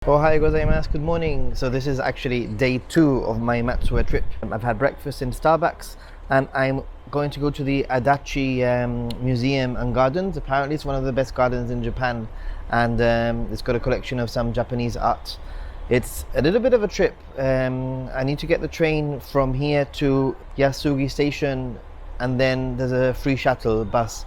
Ohayou gozaimasu, good morning. So this is actually day 2 of my Matsue trip. I've had breakfast in Starbucks and I'm going to go to the Adachi Museum and Gardens. Apparently it's one of the best gardens in Japan, and it's got a collection of some Japanese art. It's a little bit of a trip. I need to get the train from here to Yasugi station, and then there's a free shuttle bus.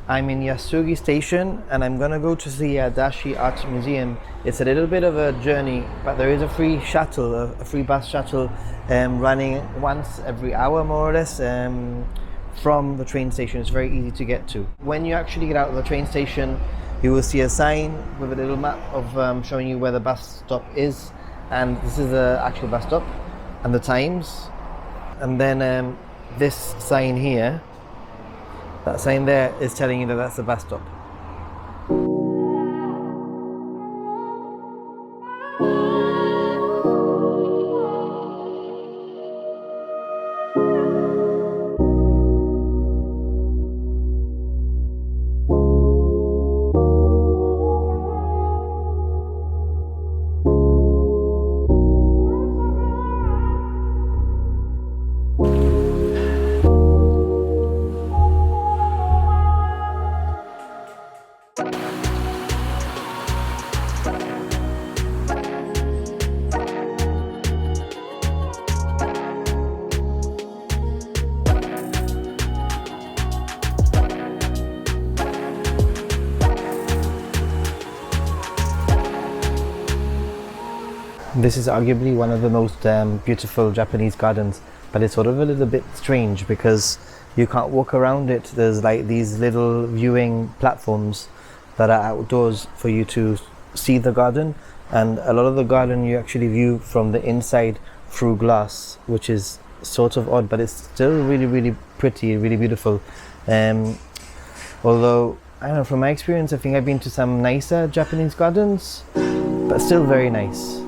I'm in Yasugi station and I'm gonna go to the Adachi Art Museum. It's a little bit of a journey, but there is a free shuttle, a free bus shuttle running once every hour more or less from the train station. It's very easy to get to. When you actually get out of the train station, you will see a sign with a little map of showing you where the bus stop is, and this is the actual bus stop and the times. And then this sign here, that sign there is telling you that that's the bus stop. This is arguably one of the most beautiful Japanese gardens, but it's sort of a little bit strange because you can't walk around it. There's like these little viewing platforms that are outdoors for you to see the garden, and a lot of the garden you actually view from the inside through glass, which is sort of odd, but it's still really pretty, really beautiful. Although, I don't know, from my experience, I think I've been to some nicer Japanese gardens, but still very nice.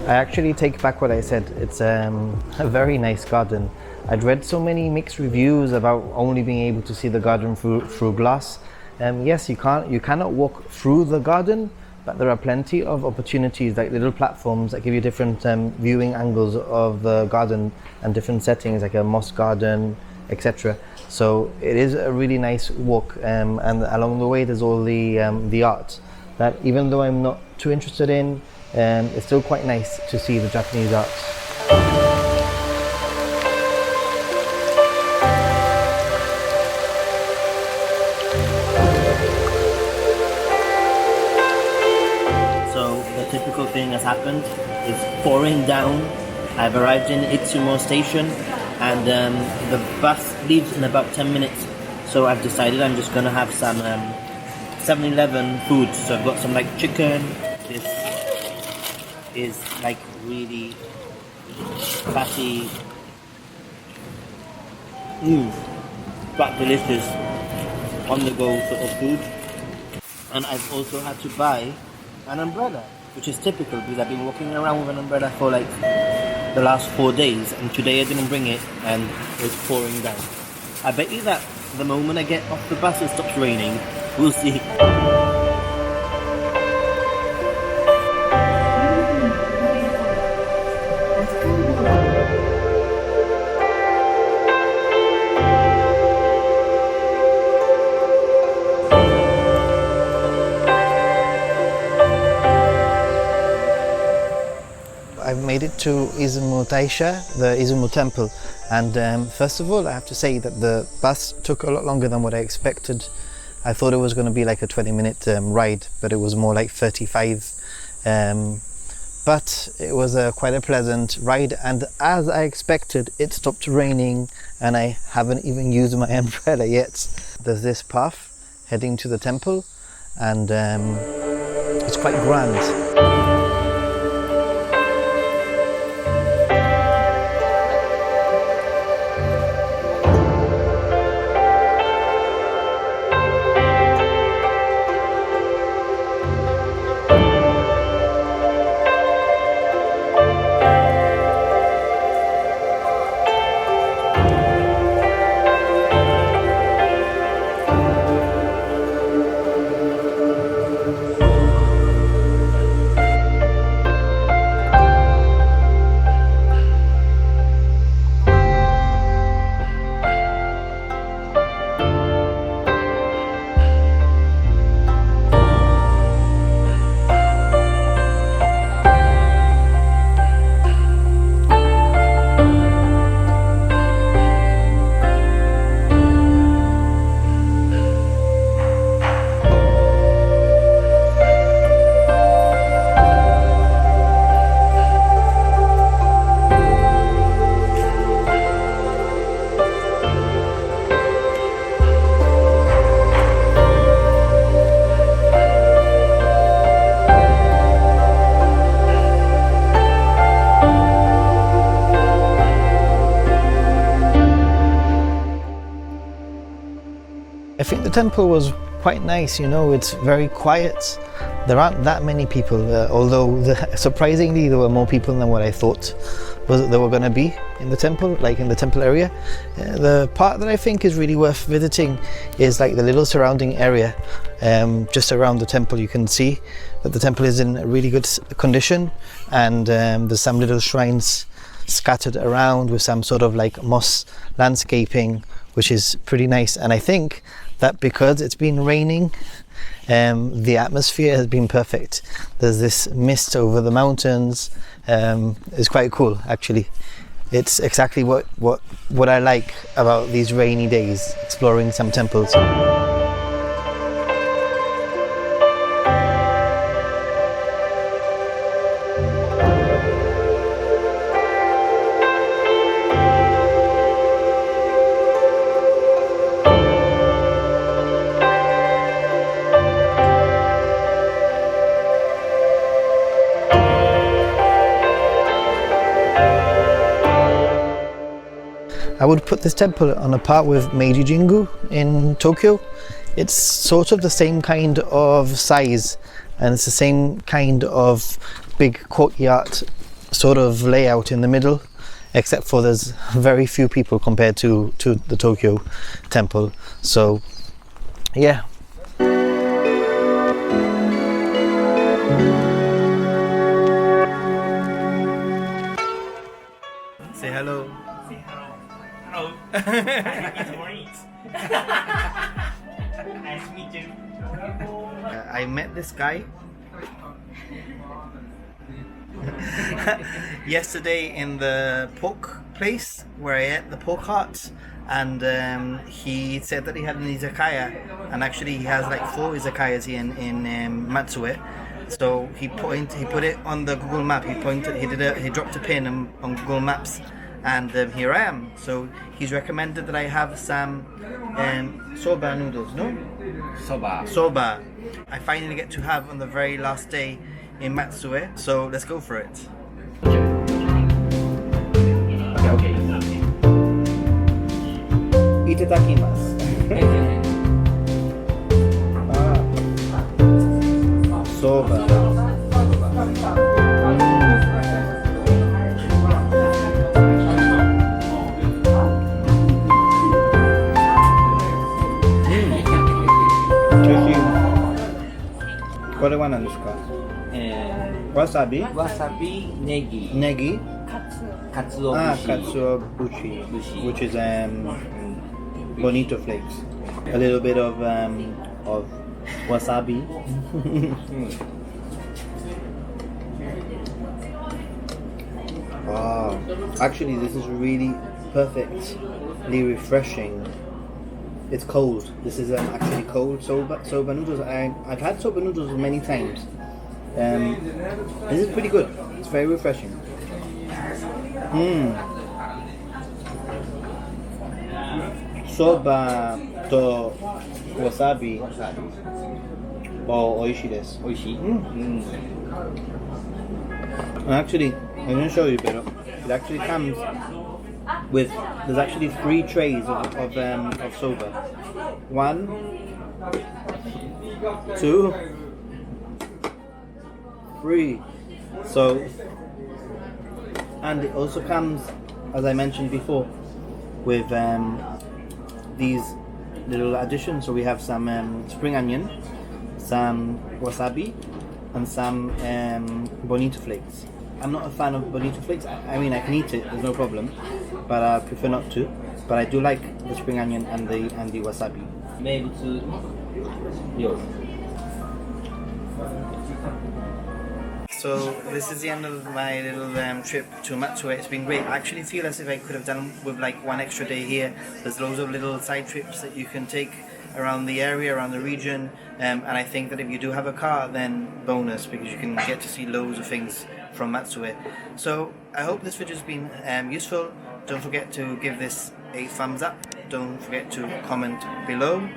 I actually take back what I said. It's a very nice garden. I'd read so many mixed reviews about only being able to see the garden through glass. Yes, you cannot walk through the garden, but there are plenty of opportunities, like little platforms that give you different viewing angles of the garden and different settings, like a moss garden, etc. So it is a really nice walk, and along the way there's all the art that, even though I'm not too interested in, it's still quite nice to see the Japanese art. So the typical thing has happened. It's pouring down. I've arrived in Izumo station, and the bus leaves in about 10 minutes. So I've decided I'm just gonna have some 7-Eleven food. So I've got some like chicken. This is like really fatty, but delicious on the go sort of food. And I've also had to buy an umbrella, which is typical because I've been walking around with an umbrella for like the last 4 days, and today I didn't bring it and it was pouring down. I bet you that the moment I get off the bus it stops raining. We'll see. to Izumo Taisha, the Izumo temple, and first of all I have to say that the bus took a lot longer than what I expected. I thought it was going to be like a 20-minute ride, but it was more like 35. But it was quite a pleasant ride, and as I expected, it stopped raining and I haven't even used my umbrella yet. There's this path heading to the temple, and it's quite grand. I think the temple was quite nice, you know, it's very quiet. There aren't that many people, although surprisingly there were more people than what I thought there were going to be in the temple, like in the temple area. The part that I think is really worth visiting is like the little surrounding area. Just around the temple you can see that the temple is in really good condition, and there's some little shrines scattered around with some sort of like moss landscaping, which is pretty nice. And I think that because it's been raining, the atmosphere has been perfect. There's this mist over the mountains. It's quite cool, actually. It's exactly what I like about these rainy days, exploring some temples. I would put this temple on a par with Meiji Jingu in Tokyo. It's sort of the same kind of size, and it's the same kind of big courtyard sort of layout in the middle, except for there's very few people compared to the Tokyo temple. So yeah. Say hello. Hello. Izumo. Nice to meet you. I met this guy yesterday in the pork place where I ate the pork heart, and he said that he had an izakaya, and actually he has like 4 izakayas here in Matsue. So he put it on the Google map. He dropped a pin on Google Maps, and here I am. So he's recommended that I have some soba noodles, no? Soba. I finally get to have on the very last day in Matsue, so let's go for it. Okay. Itadakimasu. Soba. Wasabi? Wasabi, negi. Negi? Katsuobushi. Katsuobushi, which is bonito flakes. A little bit of wasabi. Oh, actually, this is really perfectly refreshing. It's cold. This is actually cold soba noodles. I've had soba noodles many times. This is pretty good. It's very refreshing. Soba to wasabi. Oh, oishi desu. Oishi? And actually, I'm going to show you, but it actually comes with, there's actually 3 trays of soba. 1, 2, 3. So, and it also comes, as I mentioned before, with these little additions. So we have some spring onion, some wasabi, and some bonito flakes. I'm not a fan of bonito flakes. I mean, I can eat it, there's no problem, but I prefer not to. But I do like the spring onion and the wasabi. 名物料理 So this is the end of my little trip to Matsue. It's been great. I actually feel as if I could have done with like 1 extra day here. There's loads of little side trips that you can take around the area, around the region, and I think that if you do have a car, then bonus, because you can get to see loads of things from Matsue. So I hope this video has been useful. Don't forget to give this a thumbs up. Don't forget to comment below,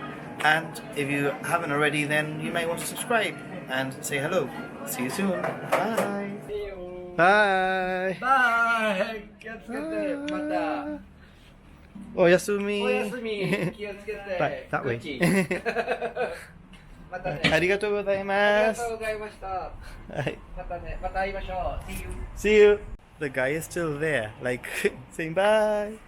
and if you haven't already, then you may want to subscribe and say hello. See you soon. Bye. Bye. バイ気をつけてまた Oyasumi. おやすみ気をつけて Bye. That way. こっちまたねありがとうございありますがとうございましたはいまたねまた会いましょう See you See you. The guy is still there, like saying bye.